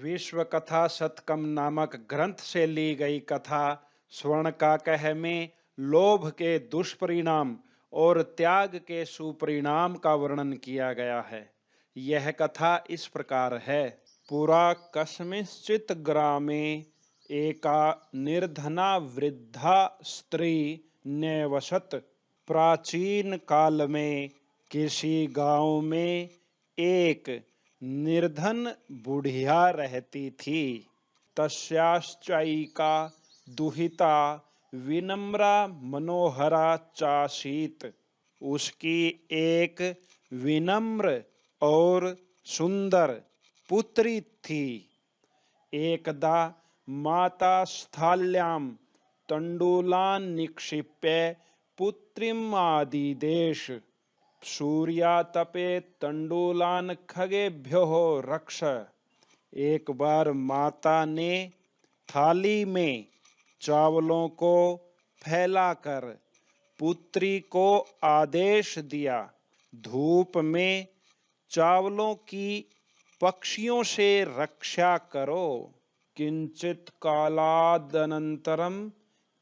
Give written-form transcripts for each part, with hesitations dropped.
विश्व कथा शतकम नामक ग्रंथ से ली गई कथा स्वर्णकाकह में लोभ के दुष्परिणाम और त्याग के सुपरिणाम का वर्णन किया गया है। यह कथा इस प्रकार है। पुरा कस्मिंश्चित् ग्रामे एका निर्धना वृद्धा स्त्री न्यवसत। प्राचीन काल में किसी गांव में एक निर्धन बुढ़िया रहती थी। तस्याश्चैका दुहिता विनम्रा मनोहरा चासीत। उसकी एक विनम्र और सुंदर पुत्री थी। एकदा माता स्थाल्यां तंडुलान् निक्षिप्य पुत्रीम् आदिदेश। सूर्यातपे तंडुलान् खगेभ्यो रक्ष। एक बार माता ने थाली में चावलों को फैलाकर पुत्री को आदेश दिया, धूप में चावलों की पक्षियों से रक्षा करो। किंचित कालादनंतरम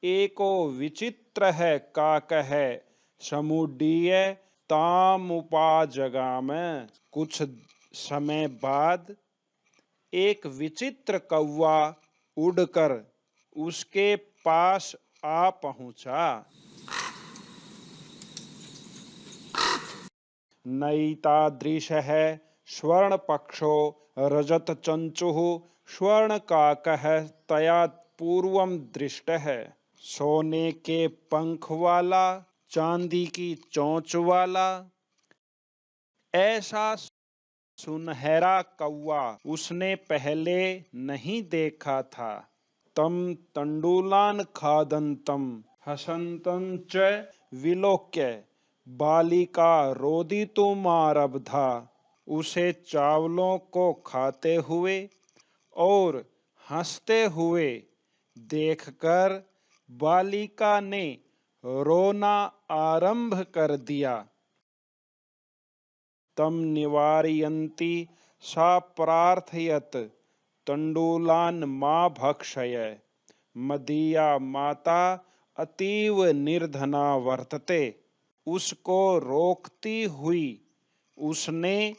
एको विचित्रः काकः समुड्डीय तामुपाजगाम। कुछ समय बाद एक विचित्र कौवा उड़कर उसके पास आ पहुंचा। नैतादृशः स्वर्णपक्षो रजतचंचुः स्वर्णकाकः तया पूर्वं दृष्टः। सोने के पंख वाला, चांदी की चोंच वाला ऐसा सुनहरा कौवा उसने पहले नहीं देखा था। तम तंडुलान खादंतम हसंतं च विलोक्य बालिका रोदितुमारब्धा। उसे चावलों को खाते हुए और हंसते हुए देखकर बालिका ने रोना आरंभ कर दिया। तम निवारयन्ती सा प्रार्थयत तंडुलान् मा भक्षय। मदीया माता अतीव निर्धना वर्तते। उसको रोकती हुई उसने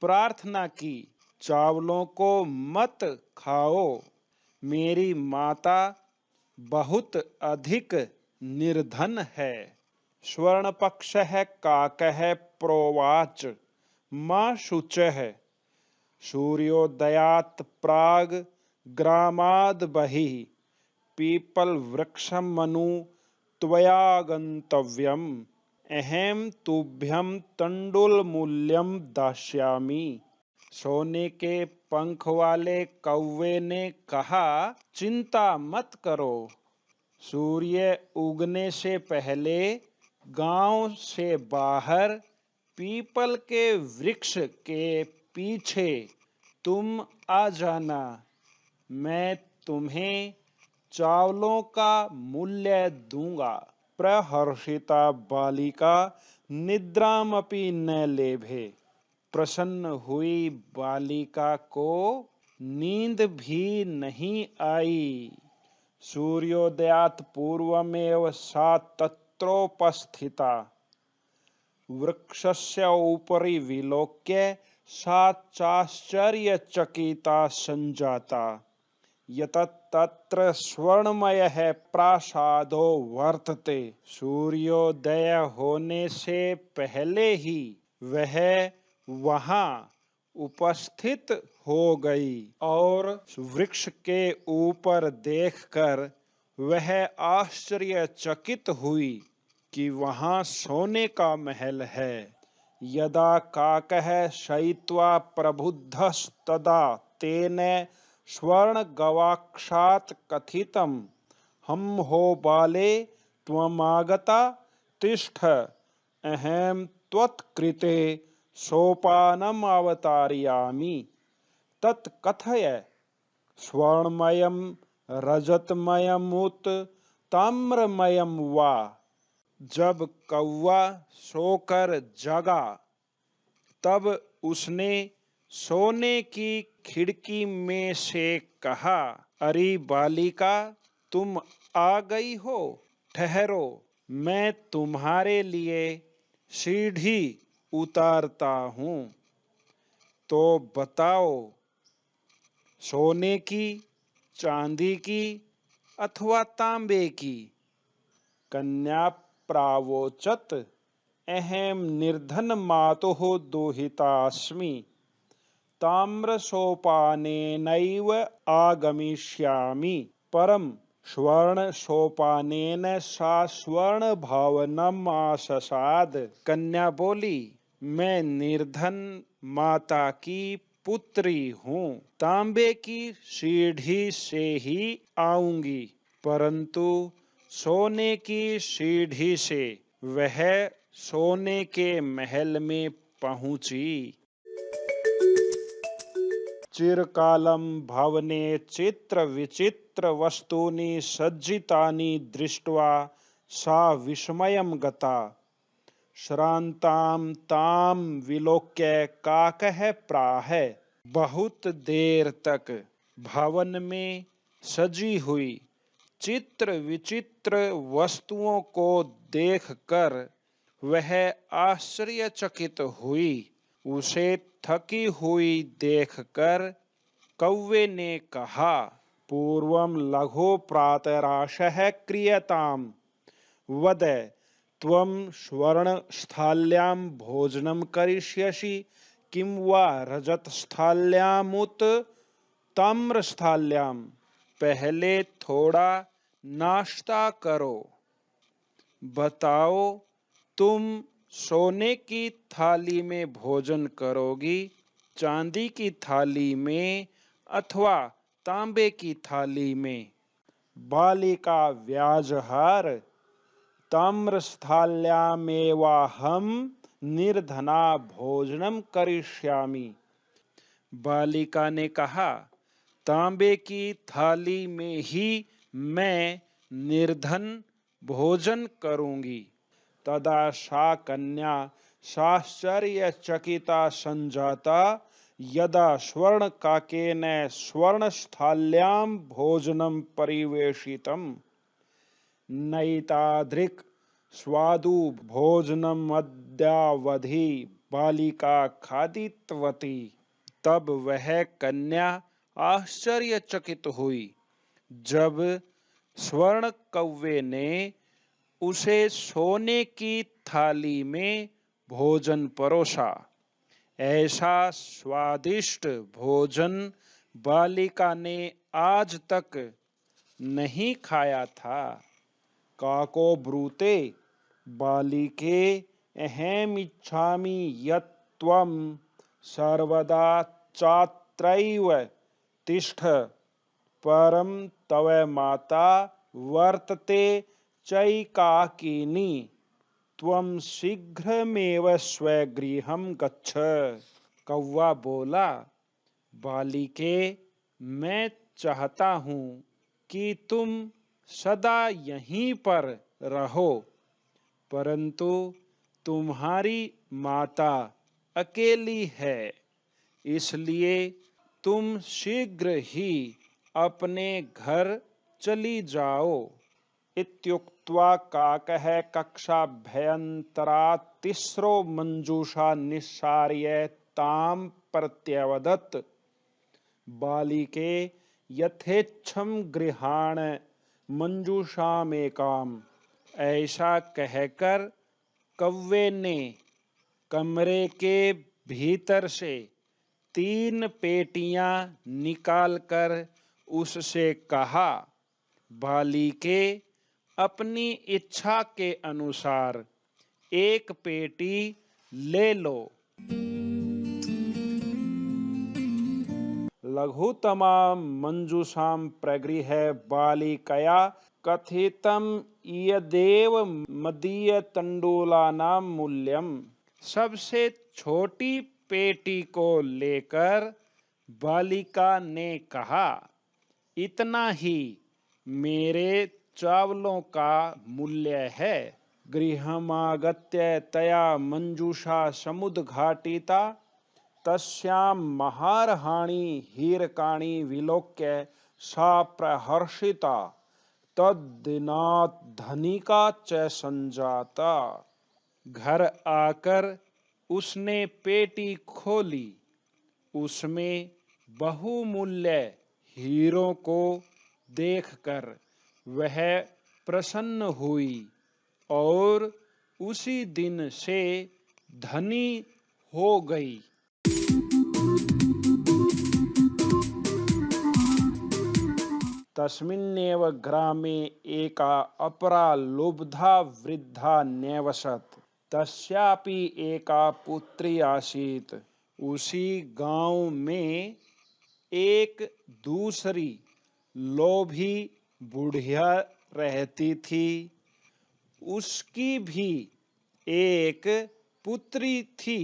प्रार्थना की, चावलों को मत खाओ, मेरी माता बहुत अधिक निर्धन है। स्वर्णपक्षः काकः प्रोवाच मा शुचः। सूर्योदयात् प्राग ग्रामाद् बहिः पीपल वृक्षमनु त्वया गन्तव्यम्। अहं तुभ्यं तंडुलमूल्यं दास्यामि। सोने के पंख वाले कौवे ने कहा, चिंता मत करो, सूर्य उगने से पहले गांव से बाहर पीपल के वृक्ष के पीछे तुम आ जाना। मैं तुम्हें चावलों का मूल्य दूंगा। प्रहर्षिता बालिका निद्रामपि न लेभे। प्रसन्न हुई बालिका को नींद भी नहीं आई। सूर्योदयात् पूर्वमेव सा तत्रोपस्थिता। वृक्षस्य उपरि विलोक्य सा चाश्चर्यचकिता संजाता यतः तत्र स्वर्णमयः प्रासादो वर्तते। सूर्योदय होने से पहले ही वह वहां उपस्थित हो गई और वृक्ष के ऊपर देखकर वह आश्चर्यचकित हुई कि वहां सोने का महल है। यदा काकः शयित्वा प्रबुद्धस्तदा तेन स्वर्ण गवाक्षात् कथितम्, हम हो बाले त्वमागता तिष्ठ, अहं त्वत्कृते सोपानम् अवतारयामि। तत् कथय। स्वर्णमयं रजतमयम् उत ताम्रमयम् वा। जब कौवा सोकर जगा तब उसने सोने की खिड़की में से कहा, अरे बालिका, तुम आ गई हो। ठहरो, मैं तुम्हारे लिए सीढ़ी उतारता हूँ। तो बताओ, सोने की, चांदी की अथवा तांबे की? कन्या प्रावोचत, अहम निर्धन मातुः दुहितास्मि, ताम्रसोपानेनैव आगमिष्यामि, परम स्वर्णसोपानेन सा स्वर्णभवनम् आससाद। कन्या बोली, मैं निर्धन माता की पुत्री हूँ, तांबे की सीढ़ी से ही आऊंगी, परंतु सोने की सीढ़ी से वह सोने के महल में पहुंची। चिरकालं भवने चित्र विचित्र वस्तूनि सज्जितानि दृष्ट्वा सा विस्मयं गता। श्रान्तां तां विलोक्य काकः प्राह, बहुत देर तक भवन में सजी हुई चित्र विचित्र वस्तुओं को देखकर वह आश्चर्यचकित हुई। उसे थकी हुई देखकर कौवे ने कहा, पूर्वं लघु प्रातराशः क्रियताम्, वद त्वं स्वर्णस्थाल्यां भोजनं करिष्यसि किं वा रजतस्थाल्यामुत ताम्रस्थाल्यां? पहले थोड़ा नाश्ता करो। बताओ, तुम सोने की थाली में भोजन करोगी, चांदी की थाली में अथवा तांबे की थाली में? बालिका व्याजहार, ताम्रस्थाल्यामेवाहं निर्धना भोजनम करिष्यामि। बालिका ने कहा, तांबे की थाली में ही मैं निर्धन भोजन करूंगी। तदा सा कन्या साश्चर्यचकिता संजाता, यदा स्वर्णकाकेन स्वर्णस्थाल्यां भोजनं परिवेशितम्, नैतादृक् स्वादु भोजनम् अद्यावधि बालिका खादितवती। तब वह कन्या आश्चर्यचकित हुई जब स्वर्ण कौवे ने उसे सोने की थाली में भोजन परोसा। ऐसा स्वादिष्ट भोजन बालिका ने आज तक नहीं खाया था। काको ब्रूते, बालिके, अहमिच्छामि यत् त्वं सर्वदा चात्रैव तिष्ठ, परं तव माता वर्तते चैकाकिनी, त्वं शीघ्रमेव स्वगृहं गच्छ। कौवा बोला, बालिके, मैं चाहता हूँ कि तुम सदा यहीं पर रहो, परंतु तुम्हारी माता अकेली है, इसलिए तुम शीघ्र ही अपने घर चली जाओ। इत्युक्त्वा काकः कक्षाभ्यन्तरात् तिस्रो मञ्जूषा निस्सार्य तां प्रत्यवदत्, बालिके, यथेच्छं गृहाण मंजूषामेकाम। ऐसा कहकर कौवे ने कमरे के भीतर से 3 पेटियां निकालकर उससे कहा, बालिके, अपनी इच्छा के अनुसार एक पेटी ले लो। लघुतमां मंजूषां प्रगृह्य बालिकया कथितं यदेव मदीयतण्डुलानां मूल्यम्। सबसे छोटी पेटी को लेकर बालिका ने कहा, इतना ही मेरे चावलों का मूल्य है। गृहमागत्य तया मंजूषा समुद्घाटिता, तस्यां महारहाणि हीरकाणि विलोक्य सा प्रहर्षिता तद्दिनात् धनिका च संजाता। घर आकर उसने पेटी खोली, उसमें बहुमूल्य हीरों को देखकर वह प्रसन्न हुई और उसी दिन से धनी हो गई। तस्मिन्नेव ग्रामे एका अपरा लुब्धा वृद्धा न्यवसत्। तस्यापि एका पुत्री आसीत्। उसी गांव में एक दूसरी लोभी बुढ़िया रहती थी। उसकी भी एक पुत्री थी।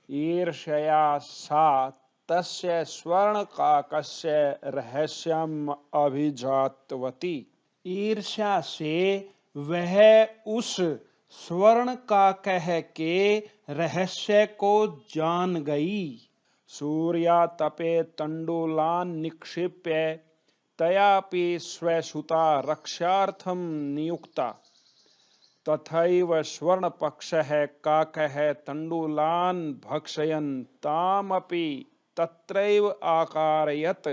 ईर्ष्या सा तस्य स्वर्णकाकस्य रहस्यम् अभिजातवती। ईर्ष्या से वह उस स्वर्णकाकः के रहस्य को जान गई। सूर्यातपे तण्डुलान् निक्षिप्य तयापि स्वसुता रक्षार्थं नियुक्ता। तथैव स्वर्णपक्षः काकः तण्डुलान् भक्षयन् तामपि तत्रैव आकारयत्।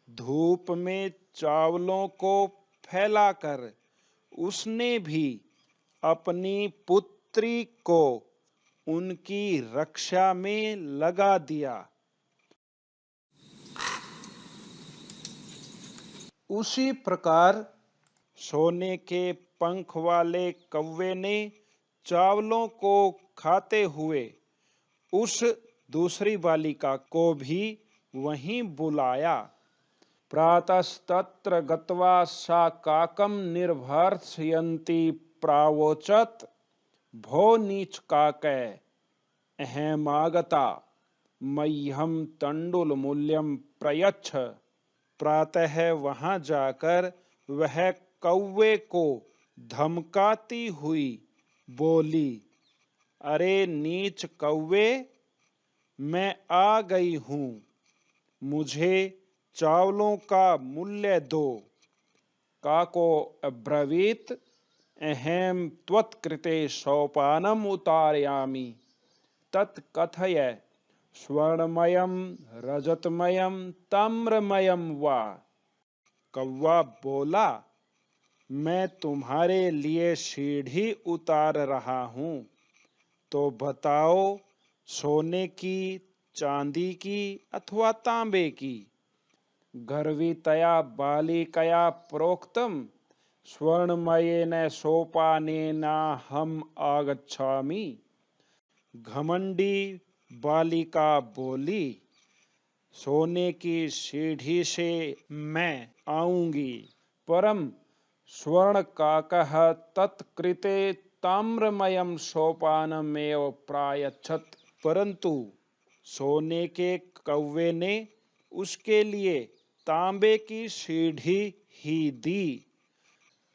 धूप में चावलों को फैलाकर उसने भी अपनी पुत्री को उनकी रक्षा में लगा दिया। उसी प्रकार सोने के पंख वाले कौवे ने चावलों को खाते हुए उस दूसरी बालिका को भी वहीं बुलाया। प्रातस्तत्र गत्वा सा काकं निर्भर्त्सयन्ती प्रावोचत्, भो नीच काकः, अहमागता, मह्यं तण्डुलमूल्यं प्रयच्छ। प्रातः वहां जाकर वह कौवे को धमकाती हुई बोली, अरे नीच कौवे, मैं आ गई हूँ, मुझे चावलों का मूल्य दो। काको अब्रवीत, अहं त्वत्कृते सोपानम् उतारयामि, तत्कथय स्वर्णमयं रजतमयं ताम्रमयं वा। कौवा बोला, मैं तुम्हारे लिए सीढ़ी उतार रहा हूँ, तो बताओ सोने की, चांदी की अथवा तांबे की। गर्वितया बालिकया प्रोक्तम स्वर्णमयेन सोपानेनाहम् आगच्छामि। घमंडी बालिका बोली, सोने की सीढ़ी से मैं आऊंगी, परम स्वर्णकाकः तत्कृते ताम्रमयं सोपानमेव प्रायच्छत्। परंतु सोने के कौवे ने उसके लिए तांबे की सीढ़ी ही दी।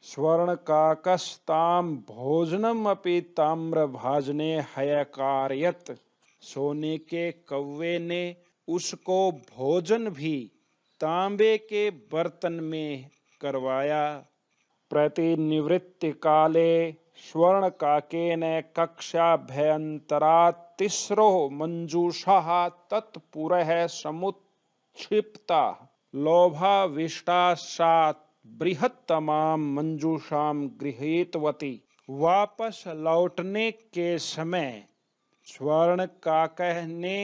स्वर्णकाकस्तां भोजनमपि ताम्रभाजने हयकारयत्। सोने के कौवे ने उसको भोजन भी तांबे के बर्तन में करवाया। प्रतिनिवृत्ति काले स्वर्णकाकेन कक्षाभ्यन्तरात् तिस्रो मञ्जूषाः तत्पुरः समुत्क्षिप्ताः। लोभाविष्टा सा बृहत्तमां मंजूषां गृहीतवती। वापस लौटने के समय स्वर्णकाकः ने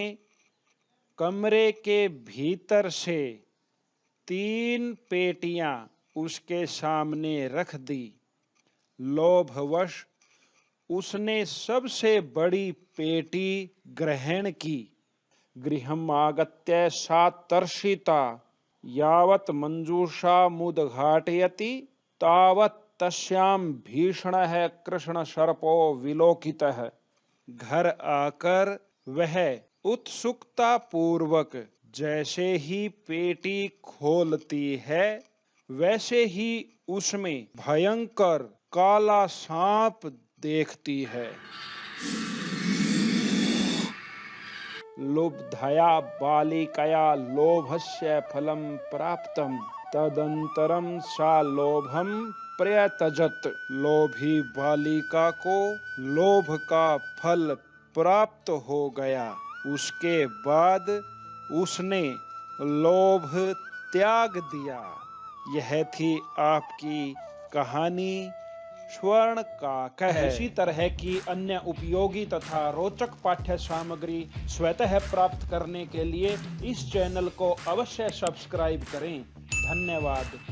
कमरे के भीतर से 3 पेटियां उसके सामने रख दी। लोभवश उसने सबसे बड़ी पेटी ग्रहण की। गृहमागत्य सा तर्षिता यावत् मंजूषा मुद्घाटयति तावत् तस्यां भीषणः कृष्णसर्पो विलोकितः। घर आकर वह उत्सुकता पूर्वक जैसे ही पेटी खोलती है, वैसे ही उसमें भयंकर काला सांप देखती है। लुब्धया बालिकया लोभस्य फलं प्राप्तम तदंतरम सा लोभम प्रत्यजत। लोभी बालिका को लोभ का फल प्राप्त हो गया, उसके बाद उसने लोभ त्याग दिया। यह थी आपकी कहानी स्वर्ण का कह। इसी तरह की अन्य उपयोगी तथा रोचक पाठ्य सामग्री स्वतः प्राप्त करने के लिए इस चैनल को अवश्य सब्सक्राइब करें। धन्यवाद।